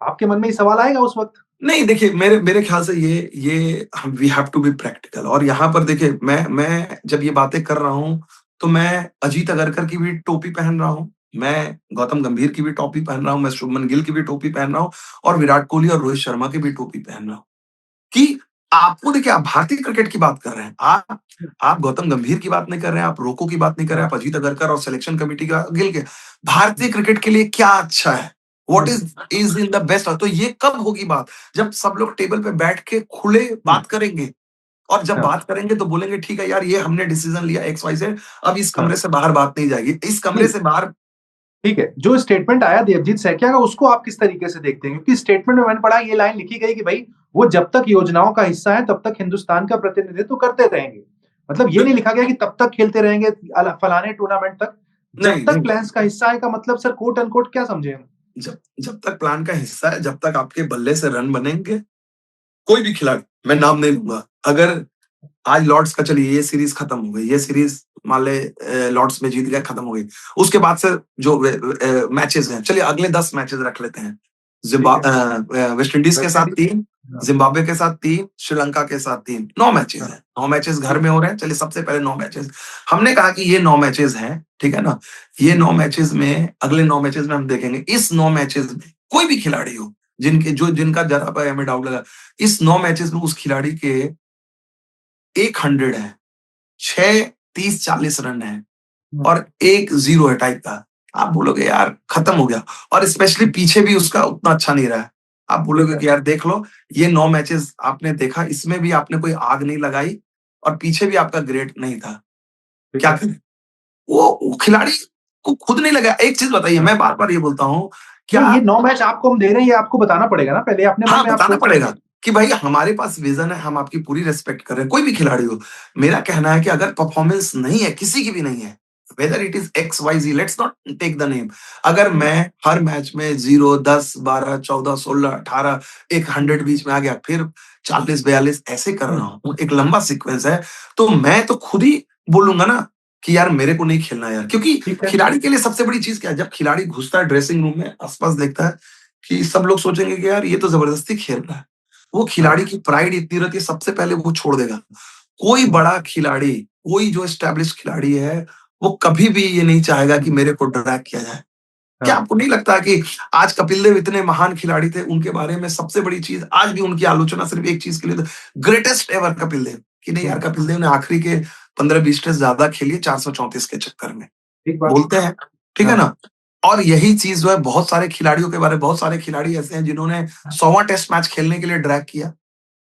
आपके मन में ये सवाल आएगा उस वक़्त? नहीं, देखिए, मेरे मेरे ख़्याल से ये हम we have to be practical, और यहाँ पर देखिए, मैं जब ये बातें कर रहा हूँ, तो मैं अजीत अगरकर की भी टोपी पहन रहा हूँ, मैं गौतम गंभीर की भी टोपी पहन रहा हूँ, मैं शुभमन गिल की भी टोपी पहन रहा हूँ, और विराट कोहली और रोहित शर्मा की भी टोपी पहन रहा हूँ। कि आपको देखिए, आप भारतीय क्रिकेट की बात कर रहे हैं। आप गौतम गंभीर की बात नहीं कर रहे हैं, आप रोको की बात नहीं कर रहे हैं, आप अजीत अगरकर और सिलेक्शन कमिटी का गिल के। भारतीय क्रिकेट के लिए क्या अच्छा है? What is in the best, तो ये कब होगी बात? जब सब लोग टेबल पे बैठ के खुले बात करेंगे, और जब हाँ, बात करेंगे तो बोलेंगे ठीक है यार, ये हमने डिसीजन लिया एक्स वाई जेड, अब इस हाँ। कमरे से बाहर बात नहीं जाएगी। इस कमरे नहीं, से बाहर। ठीक है। जो स्टेटमेंट आया देवजीत सैकिया का उसको आप किस तरीके से देखते हैं? क्योंकि स्टेटमेंट में मैंने पढ़ा ये लाइन लिखी गई कि भई वो जब तक योजनाओं का हिस्सा है तब तक हिंदुस्तान का प्रतिनिधित्व करते रहेंगे। मतलब ये नहीं लिखा गया कि तब तक खेलते रहेंगे फलाने टूर्नामेंट तक। जब नहीं, तक नहीं। प्लान्स का हिस्सा है का मतलब सर कोट अनकोट क्या समझे हम? जब जब तक प्लान का हिस्सा है, जब तक आपके बल्ले से रन बनेंगे, कोई भी खिलाड़ी, मैं नाम नहीं लूँगा, अगर आज लॉर्ड्स का, चलिए ये सीरीज खत्म हो गई, ये सीरीज मान ले लॉर्ड्स में जीत गया, खत्म हो गई। उसके बाद से जो मैचेस हैं, चलिए अगले 10 मैचेस रख लेते हैं। ठीक है। वेस्ट इंडीज के वेस्ट साथ इंडीज। 3, हाँ, जिम्बाब्वे के साथ 3, श्रीलंका के साथ 3, 9 मैचेस हाँ, हैं। 9 मैचेस घर ठीक में है। हो रहे हैं। चलिए सबसे पहले 9 मैचेस हमने कहा कि ये 9 मैचेस हैं, ठीक है ना? ये 9 मैचेस में, अगले 9 मैचेस में हम देखेंगे, इस 9 मैचेस में कोई भी खिलाड़ी हो, जिनका जरा सा हमें डाउट लगा, इस 9 मैचेस में उस खिलाड़ी के 100 है, 6 30-40 रन है, हुँ, और 1 0 है टाइप का। आप बोलोगे यार खत्म हो गया, और स्पेशली पीछे भी उसका उतना अच्छा नहीं रहा है। आप ठीक बोलोगे है, कि यार देख लो, ये 9 मैचेस आपने देखा, इसमें भी आपने कोई आग नहीं लगाई, और पीछे भी आपका ग्रेट नहीं था। ठीक क्या है। करें? वो खिलाड़ी को खुद नहीं लगा। एक चीज़ बताइए, हाँ। मैं बार-बार ये बोलता हूँ, नहीं, क्या ये 9 मैच आपको हम दे रहे हैं, ये आपको बताना पड़ेगा ना पहले, अपने मन हाँ, में आप बताना सोच पड़ेगा लीजिए। कि भाई हमारे पास विज़न है, हम आपकी पूरी रिस्पेक्ट कर रहे हैं, कोई भी खिलाड़ी हो। मेरा कहना है कि अगर परफॉर्मेंस नहीं है, किसी की भी नहीं है, whether it is X, Y, Z, let's not take the name. अगर हुँ, मैं हर मैच में 0, 10, 12, 14, 16, 18, एक 100 बीच में आ गया, फिर 40-42 ऐसे कर हुँ, रहा हूँ, एक लंबा सीक्वेंस है, तो मैं तो खुद ही बोलूँगा ना कि यार मेरे को नहीं खेलना यार। क्योंकि ठीक है। खिलाड़ी के लिए सबसे बड़ी चीज़ क्या है? जब खिलाड़ी घुसता है ड्रेसिंग रूम में, आस-पास देखता है कि सब लोग सोचेंगे कि यार ये तो ज़बरदस्ती खेल रहा है। वो खिलाड़ी हाँ, की प्राइड इतनी रहती है, सबसे पहले वो छोड़ देगा। कोई हुँ, बड़ा खिलाड़ी, कोई जो एस्टेब्लिश्ड खिलाड़ी है, वो कभी भी ये नहीं चाहेगा कि मेरे को ड्रैग किया जाए। क्या हाँ, आपको नहीं लगता कि आज कपिल देव इतने महान खिलाड़ी थे, उनके बारे में सबसे बड़ी चीज़ आज भी उनकी आलोचना सिर्फ़ एक चीज़ के लिए, ग्रेटेस्ट एवर कपिल देव, कि नहीं यार, हुँ, कपिल देव ने आखिरी के 15-20 टेस्ट ज़्यादा खेली 434 के चक्कर में। ठीक बात। बोलते हैं, ठीक है हाँ, ना? और यही चीज़ जो है बहुत सारे खिलाड़ियों के बारे में, बहुत सारे खिलाड़ी ऐसे हैं जिन्होंने 100वाँ टेस्ट मैच खेलने के लिए ड्रैग किया।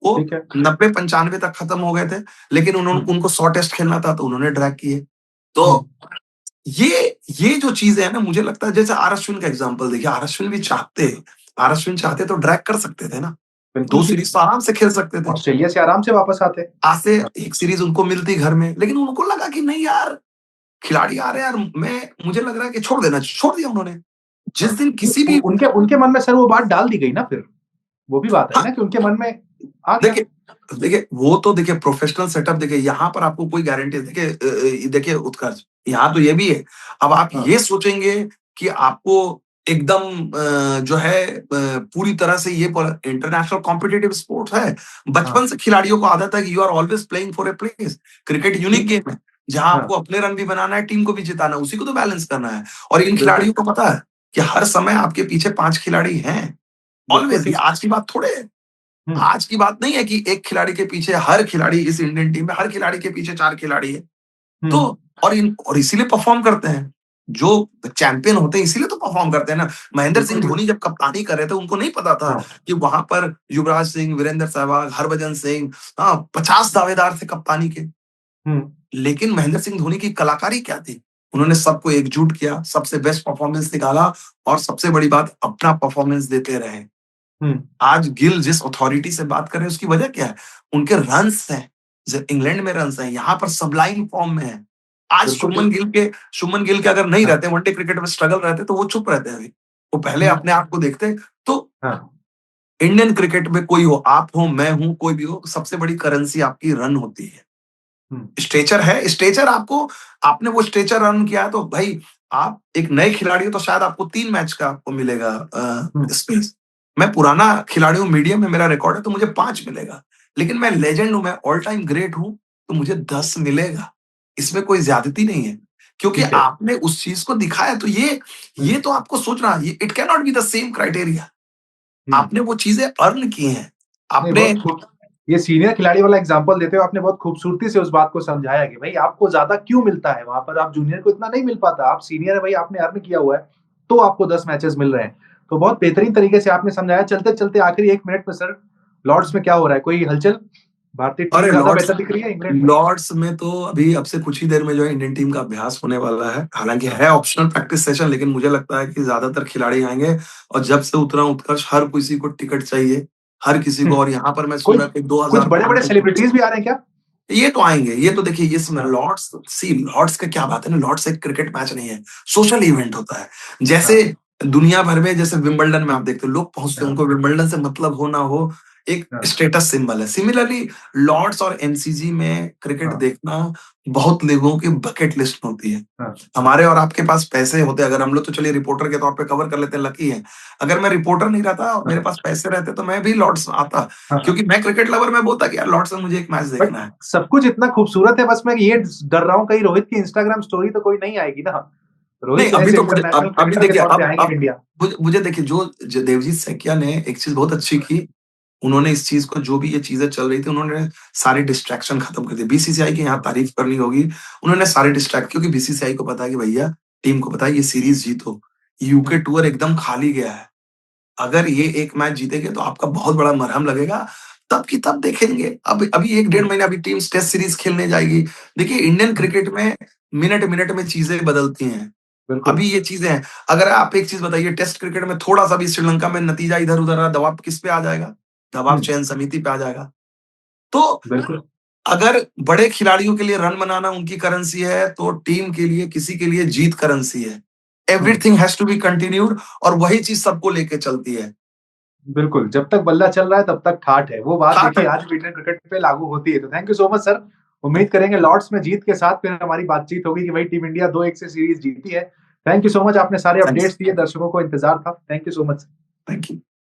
वो ठीक है। 90-95 तक खत्म हो गए थे, लेकिन हुँ, उनको 100 टेस्ट खेलना था तो उन्होंने ड्रैग किए। हुँ, तो ये जो चीज़ें हैं ना, मुझे लगता है, जैसे आर अश्विन का एग्ज़ाम्पल देखिए, आर अश्विन चाहते तो ड्रैग कर सकते थे ना। बिल्कुल 2 ठीक। सीरीज़ तो आराम से खेल सकते थे। ऑस्ट्रेलिया से आराम से वापस आते। आज से हाँ, 1 सीरीज़ उनको मिलती घर में, लेकिन उनको लगा कि नहीं यार, खिलाड़ी आ रहे हैं यार, मुझे लग रहा है कि छोड़ दिया उन्होंने। जिस हाँ। दिन नहीं, किसी उ भी उनके उनके मन में सर वो बात डाल दी गई ना फिर। वो भी बात आई हाँ, ना कि उनके मन में आ गया। देखिए देखिए, वो तो देखिए प्रोफ़ेशनल सेटअप, देखिए यहाँ पर आपको कोई गारंटी, देखिए उत्कर्ष, यहाँ तो ये भी है। अब आप हाँ, ये सोचेंगे कि आपको एकदम जो है पूरी तरह से ये प इंटरनेशनल कॉम्पिटिटिव स्पोर्ट्स है। हाँ, बचपन से खिलाड़ियों को आदत है कि you are always playing for a place. Cricket unique ठीक। गेम है, जहाँ हाँ, आपको अपने रन भी बनाना है, टीम को भी जिताना है, उसी को तो बैलेंस करना है। और इन बिल्कुल, खिलाड़ियों को पता है कि हर समय आपके पीछे 5 खिलाड़ी हैं। बिल्कुल ऑलवेज़, ये ठीक। आज की बात थोड़े है। हुँ, आज की बात नहीं है कि एक खिलाड़ी के पीछे, हर खिलाड़ी इस इंडियन टीम में हर खिलाड़ी के पीछे 4 खिलाड़ी है। हुँ, तो और इसीलिए परफ़ॉर्म करते हैं। जो चैंपियन होते हैं इसीलिए तो परफ़ॉर्म करते हैं ना। महेंद्र सिंह बिल्कुल ठीक। धोनी जब कप्तानी कर रहे थे, उनको नहीं पता था हाँ, कि वहाँ पर युवराज सिंह, वीरेंद्र सहवाग, हरभजन सिंह, हाँ, 50 दावेदार थे कप्तानी के। हुँ, लेकिन महेंद्र सिंह धोनी की कलाकारी क्या थी? उन्होंने सबको एकजुट किया, सबसे बेस्ट परफ़ॉर्मेंस निकाला, और सबसे बड़ी बात, अपना परफ़ॉर्मेंस देते रहे। आज गिल जिस अथॉरिटी से बात कर रहे हैं उसकी वजह क्या है? उनके रन्स हैं, इंग्लैंड में रन्स हैं, यहाँ पर सबलाइन फॉर्म में है। आज बिल्कुल। शुभमन गिल के अगर नहीं हाँ, रहते, वनडे क्रिकेट में स्ट्रगल रहते तो वो चुप रहते अभी। वो पहले हम्म, अपने आप को देखते। तो हाँ, इंडियन क्रिकेट में कोई हो, आप हो, मैं हूं, कोई भी हो, सबसे बड़ी करेंसी आपकी रन होती है। हम्म, स्टेचर है, स्टेचर आपको, आपने वो स्टेचर रन किया तो भाई आप एक नए खिलाड़ी हो तो शायद आपको 3 मैच का आपको मिलेगा हम्म, स्पेस। मैं पुराना खिलाड़ी हूँ, मीडियम में मेरा रिकॉर्ड है तो मुझे 5 मिलेगा। लेकिन मैं लेजेंड हूँ, मैं ऑल टाइम ग्रेट हूँ तो मुझे 10 मिलेगा। इसमें कोई ज्यादती नहीं है क्योंकि ठीक है। आपने उस चीज को दिखाया। तो ये हम्म, तो आपको सोचना, ये it can not be the same criteria. हम्म, आपने वो चीजें अर्न की हैं। नहीं, आपने बहुत खूब। ये सीनियर खिलाड़ी वाला एग्जांपल देते हुए आपने बहुत खूबसूरती से उस बात को समझाया कि भाई आपको ज्यादा क्यों मिलता है वहां पर, आप जूनियर को इतना नहीं मिल पाता, आप सीनियर है भाई, आपने अर्न किया हुआ है, तो आपको 10 मैचेस मिल रहे हैं। तो बहुत बेहतरीन तरीके से आपने समझाया। चलते चलते आखिरी 1 मिनट में सर, लॉर्ड्स में क्या हो रहा है? कोई हलचल? भारतीय टीम अरे ज्यादा लॉर्ड्स बेहतर दिख रही है इंग्लैंड में? लॉर्ड्स में तो अभी अब से कुछ ही देर में जो है इंडियन टीम का अभ्यास होने वाला है। हालांकि हाँ, है ऑप्शनल प्रैक्टिस सेशन, लेकिन मुझे लगता है कि ज्यादातर खिलाड़ी आएंगे। और जब से उतरा उत्कर्ष, हर किसी को टिकट चाहिए, हर किसी को। हम्म, और यहाँ पर मैं कोई सुना कि कुछ बड़े बड़े 2500। सेलिब्रिटीज भी आ रहे हैं क्या? ये तो आएंगे, ये तो देखिए, इसमें हाँ, लॉर्ड्स का क्या बात है ना, लॉर्ड्स एक क्रिकेट मैच नहीं है, सोशल इवेंट होता है। जैसे हाँ, दुनिया भर में, जैसे विंबलडन में आप देखते हो लोग पहुंचते हैं, हाँ, उनको विंबलडन से मतलब हो ना हो, एक हाँ, स्टेटस सिंबल है। सिमिलरली लॉर्ड्स और एमसीजी में क्रिकेट हाँ, देखना बहुत लोगों की बकेट लिस्ट होती है। हाँ, हमारे और आपके पास पैसे होते, अगर हम लोग तो चलिए रिपोर्टर के तौर पे कवर कर लेते हैं, लकी है। अगर मैं रिपोर्टर नहीं रहता और मेरे हाँ, पास पैसे रहते तो मैं भी लॉर्ड्स आता, हाँ। क्योंकि मैं क्रिकेट लवर, मैं बोलता कि यार लॉर्ड्स में मुझे एक मैच बट देखना है। सब कुछ इतना खूबसूरत है, बस मैं ये डर रहा हूँ कहीं रोहित की इंस्टाग्राम स्टोरी तो कोई नहीं आएगी ना। रोहित नहीं, तो अभी ऐसे तो मुझे इंटरनेशनल अभी क्रिकेटर के देखिए, तौर पे आएंगे अब इंडिया। मुझे देखिए, जो देवजीत सेकिया ने एक चीज बहुत अच्छी की। उन्होंने इस चीज को, जो भी ये चीजें चल रही थी, उन्होंने सारी डिस्ट्रैक्शन खत्म कर दी। बीसीसीआई की यहाँ तारीफ करनी होगी। उन्होंने सारे डिस्ट्रैक्ट, क्योंकि बीसीसीआई को पता है कि भैया, टीम को पता है ये सीरीज जीतो। यूके हम्म, टूर एकदम खाली गया है। अगर ये एक मैच जीतेंगे तो आपका बहुत बड़ा मरहम लगेगा। तब की तब देखेंगे। अब अभी एक डेढ़ हम्म, महीना, अभी टीम टेस्ट सीरीज खेलने जाएगी। देखिए इंडियन हम्म, क्रिकेट में मिनट मिनट में चीजें बदलती हैं। बिल्कुल। अभी ये चीजें हैं। अगर आप एक चीज बताइए, टेस्ट क्रिकेट में थोड़ा सा भी श्रीलंका में नतीजा इधर उधर रहा, दबाव किस पे आ जाएगा? दबाव हम्म, चयन समिति पे आ जाएगा। तो बिल्कुल। अगर बड़े खिलाड़ियों के लिए रन बनाना उनकी करेंसी है, तो टीम के लिए, किसी के लिए जीत करेंसी है। हम्म, everything has to be continued. और वही चीज सबको लेके चलती है। बिल्कुल, जब तक बल्ला चल रहा है तब तक ठाठ है, वो बात ठाट देखिए है। आज भी इंडियन क्रिकेट पे लागू होती है। तो thank you so much sir. उम्मीद करेंगे लॉर्ड्स में जीत के साथ फिर हमारी बातचीत होगी कि भाई टीम इंडिया 2-1 से सीरीज जीती है। थैंक यू सो मच, आपने सारे थैंक्स। अपडेट्स दिए, दर्शकों को इंतजार था। Thank you so much. Thank you.